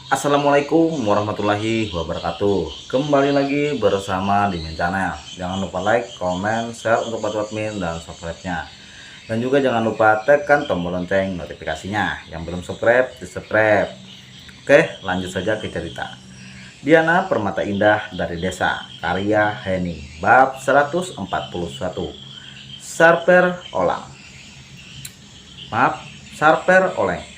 Assalamualaikum warahmatullahi wabarakatuh. Kembali lagi bersama Dimin Channel. Jangan lupa like, comment, share untuk bantu admin dan subscribe-nya. Dan juga jangan lupa tekan tombol lonceng notifikasinya. Yang belum subscribe, di subscribe. Oke, lanjut saja ke cerita. Diana Permata Indah dari Desa, karya Henning, bab 141. Sarper Olang. Maaf, Sarper Oleng.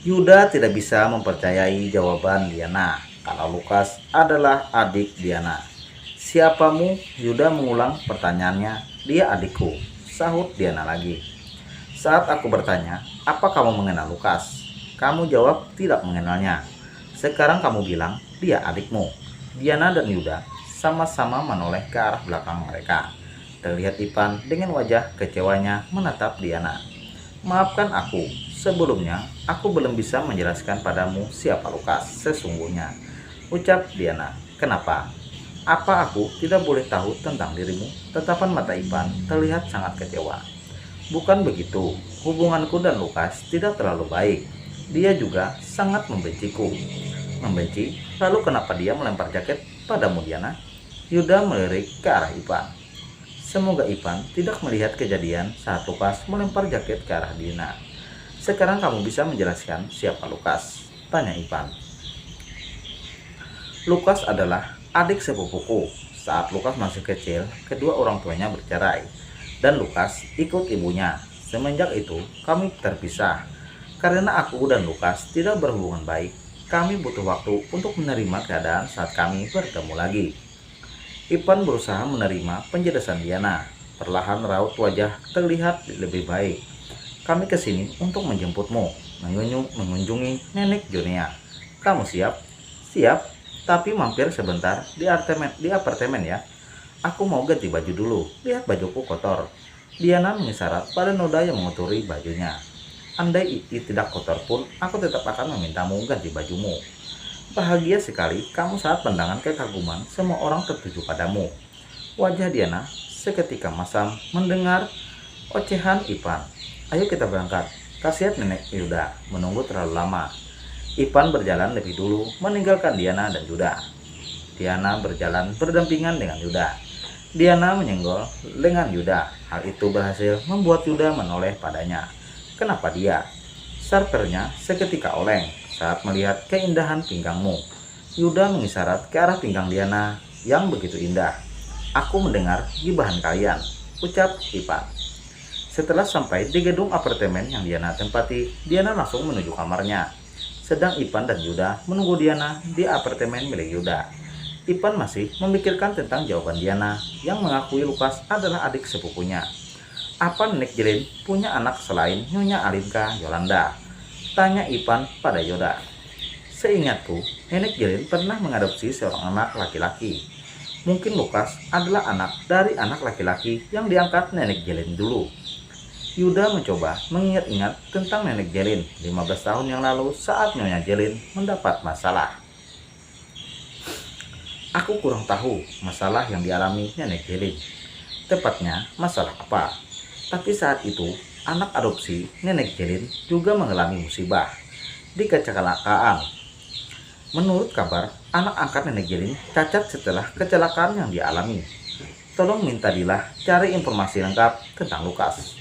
Yuda tidak bisa mempercayai jawaban Diana kalau Lukas adalah adik Diana. Siapamu? Yuda mengulang pertanyaannya. Dia adikku, sahut Diana lagi. Saat aku bertanya, apa kamu mengenal Lukas? Kamu jawab tidak mengenalnya. Sekarang kamu bilang dia adikmu. Diana dan Yuda sama-sama menoleh ke arah belakang mereka. Terlihat Ipan dengan wajah kecewanya menatap Diana. Maafkan aku, sebelumnya aku belum bisa menjelaskan padamu siapa Lukas sesungguhnya, ucap Diana. Kenapa? Apa aku tidak boleh tahu tentang dirimu? Tatapan mata Ipan terlihat sangat kecewa. Bukan begitu, hubunganku dan Lukas tidak terlalu baik. Dia juga sangat membenciku. Membenci? Lalu kenapa dia melempar jaket padamu, Diana? Yuda melirik ke arah Ipan. Semoga Ipan tidak melihat kejadian saat Lukas melempar jaket ke arah Diana. Sekarang kamu bisa menjelaskan siapa Lukas? Tanya Ipan. Lukas adalah adik sepupuku. Saat Lukas masih kecil, kedua orang tuanya bercerai. Dan Lukas ikut ibunya. Semenjak itu, kami terpisah. Karena aku dan Lukas tidak berhubungan baik, kami butuh waktu untuk menerima keadaan saat kami bertemu lagi. Ipan berusaha menerima penjelasan Diana. Perlahan raut wajah terlihat lebih baik. Kami kesini untuk menjemputmu, mengunjungi nenek Jonia. Kamu siap? Siap, tapi mampir sebentar di apartemen ya. Aku mau ganti baju dulu, lihat bajuku kotor. Diana mengisyarat pada noda yang menguturi bajunya. Andai tidak kotor pun, aku tetap akan memintamu ganti bajumu. Bahagia sekali kamu saat pandangan kekaguman semua orang tertuju padamu. Wajah Diana seketika masam mendengar ocehan Ipan. Ayo kita berangkat, kasihat nenek Yuda menunggu terlalu lama. Ipan berjalan lebih dulu meninggalkan Diana dan Yuda. Diana berjalan berdampingan dengan Yuda. Diana menyenggol lengan Yuda. Hal itu berhasil membuat Yuda menoleh padanya. Kenapa dia? Sarpernya seketika oleng saat melihat keindahan pinggangmu. Yuda mengisyarat ke arah pinggang Diana yang begitu indah. Aku mendengar gibahan kalian, ucap Ipan. Setelah sampai di gedung apartemen yang Diana tempati, Diana langsung menuju kamarnya. Sedang Ipan dan Yuda menunggu Diana di apartemen milik Yuda. Ipan masih memikirkan tentang jawaban Diana yang mengakui Lukas adalah adik sepupunya. Apa Nenek Jelin punya anak selain Nyonya Alinka Yolanda? Tanya Ipan pada Yuda. Seingatku, Nenek Jelin pernah mengadopsi seorang anak laki-laki. Mungkin Lukas adalah anak dari anak laki-laki yang diangkat Nenek Jelin dulu. Yuda mencoba mengingat-ingat tentang Nenek Jelin 15 tahun yang lalu saat Nyonya Jelin mendapat masalah. Aku kurang tahu masalah yang dialami Nenek Jelin. Tepatnya masalah apa? Tapi saat itu, anak adopsi Nenek Jelin juga mengalami musibah di kecelakaan. Menurut kabar, anak angkat Nenek Jelin cacat setelah kecelakaan yang dialami. Tolong minta Dilah cari informasi lengkap tentang Lukas.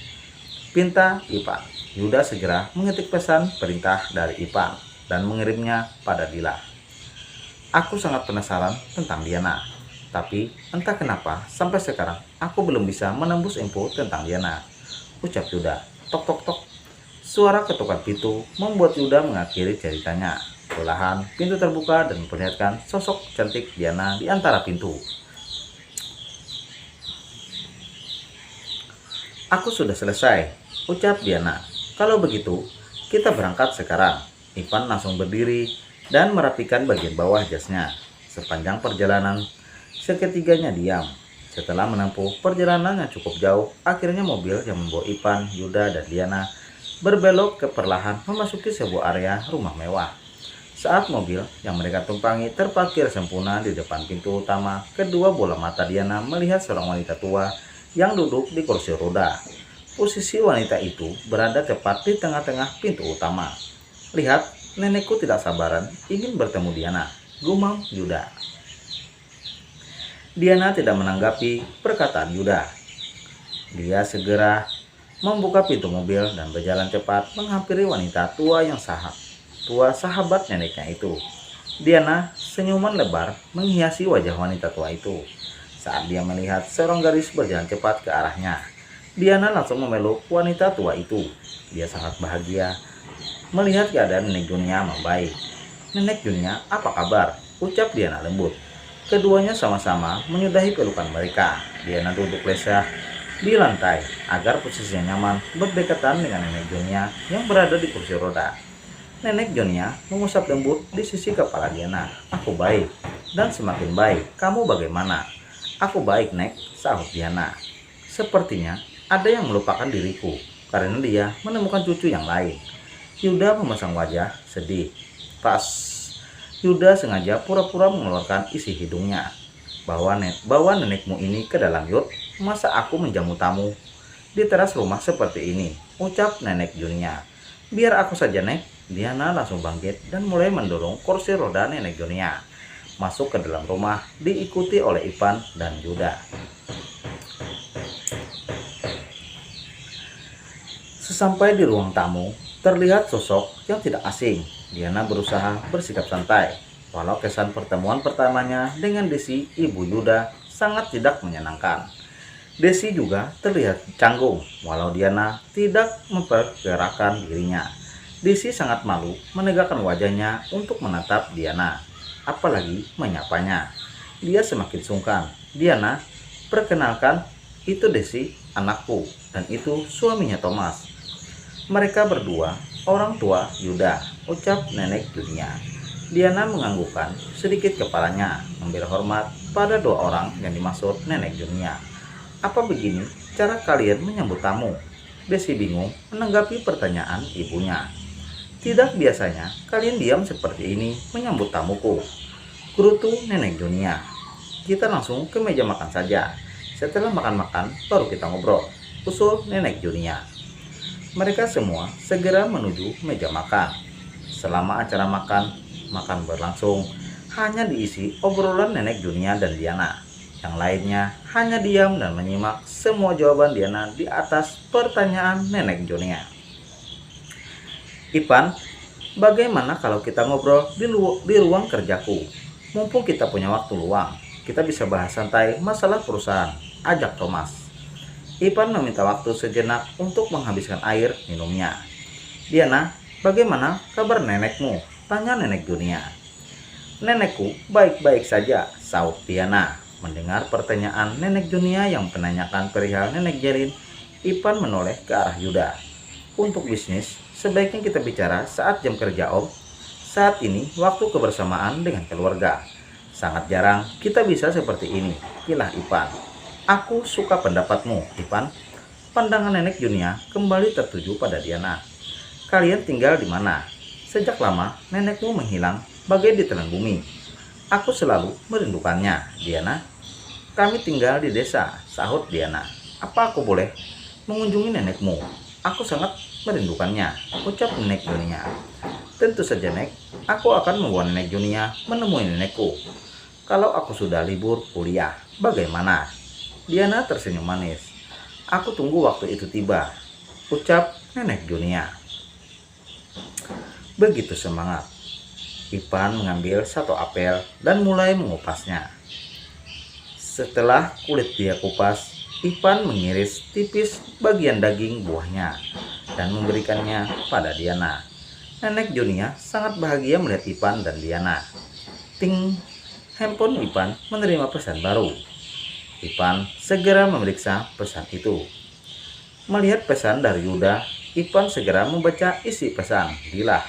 Pinta Ipan. Yuda segera mengetik pesan perintah dari Ipan dan mengirimnya pada Dilah. Aku sangat penasaran tentang Diana. Tapi entah kenapa sampai sekarang aku belum bisa menembus info tentang Diana, ucap Yuda. Tok tok tok. Suara ketukan pintu membuat Yuda mengakhiri ceritanya. Perlahan pintu terbuka dan memperlihatkan sosok cantik Diana di antara pintu. Aku sudah selesai, ucap Diana. Kalau begitu, kita berangkat sekarang. Ipan langsung berdiri dan merapikan bagian bawah jasnya. Sepanjang perjalanan, seketiganya diam. Setelah menempuh perjalanan yang cukup jauh, akhirnya mobil yang membawa Ipan, Yuda, dan Diana berbelok ke perlahan memasuki sebuah area rumah mewah. Saat mobil yang mereka tumpangi terparkir sempurna di depan pintu utama, kedua bola mata Diana melihat seorang wanita tua yang duduk di kursi roda. Posisi wanita itu berada tepat di tengah-tengah pintu utama. Lihat, Nenekku tidak sabaran ingin bertemu Diana, gumam Yuda. Diana tidak menanggapi perkataan Yuda. Dia segera membuka pintu mobil dan berjalan cepat menghampiri wanita tua yang sahabat neneknya itu. Diana senyuman lebar menghiasi wajah wanita tua itu. Saat dia melihat seorang gadis berjalan cepat ke arahnya, Diana langsung memeluk wanita tua itu. Dia sangat bahagia melihat keadaan Nenek Junia membaik. "Nenek Junia, apa kabar?" ucap Diana lembut. Keduanya sama-sama menyudahi pelukan mereka. Diana duduk lesah di lantai agar posisinya nyaman berdekatan dengan Nenek Junia yang berada di kursi roda. Nenek Junia mengusap lembut di sisi kepala Diana. "Aku baik dan semakin baik. Kamu bagaimana?" "Aku baik, Nek," sahut Diana. "Sepertinya ada yang melupakan diriku karena dia menemukan cucu yang lain." Yuda memasang wajah sedih. Pas Yuda sengaja pura-pura mengeluarkan isi hidungnya. Bawa nenekmu ini ke dalam yurt. Masa aku menjamu tamu di teras rumah seperti ini?" ucap Nenek Junia. "Biar aku saja, Nek." Diana langsung bangkit dan mulai mendorong kursi roda Nenek Junia masuk ke dalam rumah, diikuti oleh Ipan dan Yuda. Sesampai di ruang tamu, terlihat sosok yang tidak asing. Diana berusaha bersikap santai, walau kesan pertemuan pertamanya dengan Desi, ibu Yuda, sangat tidak menyenangkan. Desi juga terlihat canggung, walau Diana tidak mempergerakkan dirinya. Desi sangat malu menegakkan wajahnya untuk menatap Diana, apalagi menyapanya. Dia semakin sungkan. "Diana, perkenalkan, itu Desi, anakku, dan itu suaminya Thomas. Mereka berdua orang tua Yuda," ucap Nenek Junia. Diana menganggukkan sedikit kepalanya, memberi hormat pada dua orang yang dimaksud Nenek Junia. "Apa begini cara kalian menyambut tamu?" Desi bingung menanggapi pertanyaan ibunya. "Tidak biasanya kalian diam seperti ini menyambut tamuku," gerutu Nenek Junia. "Kita langsung ke meja makan saja. Setelah makan-makan baru kita ngobrol," usul Nenek Junia. Mereka semua segera menuju meja makan. Selama acara makan berlangsung, hanya diisi obrolan Nenek Junia dan Diana. Yang lainnya hanya diam dan menyimak semua jawaban Diana di atas pertanyaan Nenek Junia. "Ipan, bagaimana kalau kita ngobrol di ruang kerjaku? Mumpung kita punya waktu luang, kita bisa bahas santai masalah perusahaan," ajak Thomas. Ipan meminta waktu sejenak untuk menghabiskan air minumnya. "Diana, bagaimana kabar nenekmu?" tanya Nenek Junia. "Nenekku baik-baik saja," sahut Diana. Mendengar pertanyaan Nenek Junia yang menanyakan perihal Nenek Jelin, Ipan menoleh ke arah Yuda. "Untuk bisnis, sebaiknya kita bicara saat jam kerja, Om. Saat ini waktu kebersamaan dengan keluarga. Sangat jarang kita bisa seperti ini," kilah Ipan. "Aku suka pendapatmu, Ipan." Pandangan Nenek Junia kembali tertuju pada Diana. "Kalian tinggal di mana? Sejak lama nenekmu menghilang bagai ditelan bumi. Aku selalu merindukannya, Diana." "Kami tinggal di desa," sahut Diana. "Apa aku boleh mengunjungi nenekmu? Aku sangat merindukannya," ucap Nenek Junia. "Tentu saja, Nek. Aku akan membawa Nenek Junia menemui nenekku. Kalau aku sudah libur kuliah, bagaimana?" Diana tersenyum manis. "Aku tunggu waktu itu tiba," ucap Nenek Junia. Begitu semangat, Ipan mengambil satu apel dan mulai mengupasnya. Setelah kulit dia kupas, Ipan mengiris tipis bagian daging buahnya dan memberikannya pada Diana. Nenek Junia sangat bahagia melihat Ipan dan Diana. Ting, handphone Ipan menerima pesan baru. Ipan segera memeriksa pesan itu. Melihat pesan dari Yuda, Ipan segera membaca isi pesan. Dilah.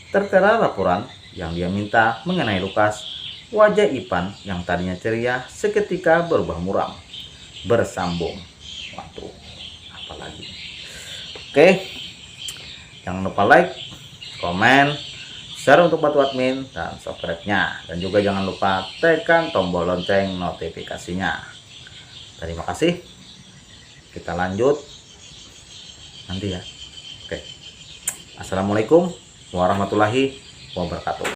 Tertera laporan yang dia minta mengenai Lukas. Wajah Ipan yang tadinya ceria seketika berubah muram. Bersambung. Waduh, apalagi. Oke, jangan lupa like, komen, share untuk bantu admin dan subscribe-nya, dan juga jangan lupa tekan tombol lonceng notifikasinya. Terima kasih. Kita lanjut nanti ya. Oke. Assalamualaikum warahmatullahi wabarakatuh.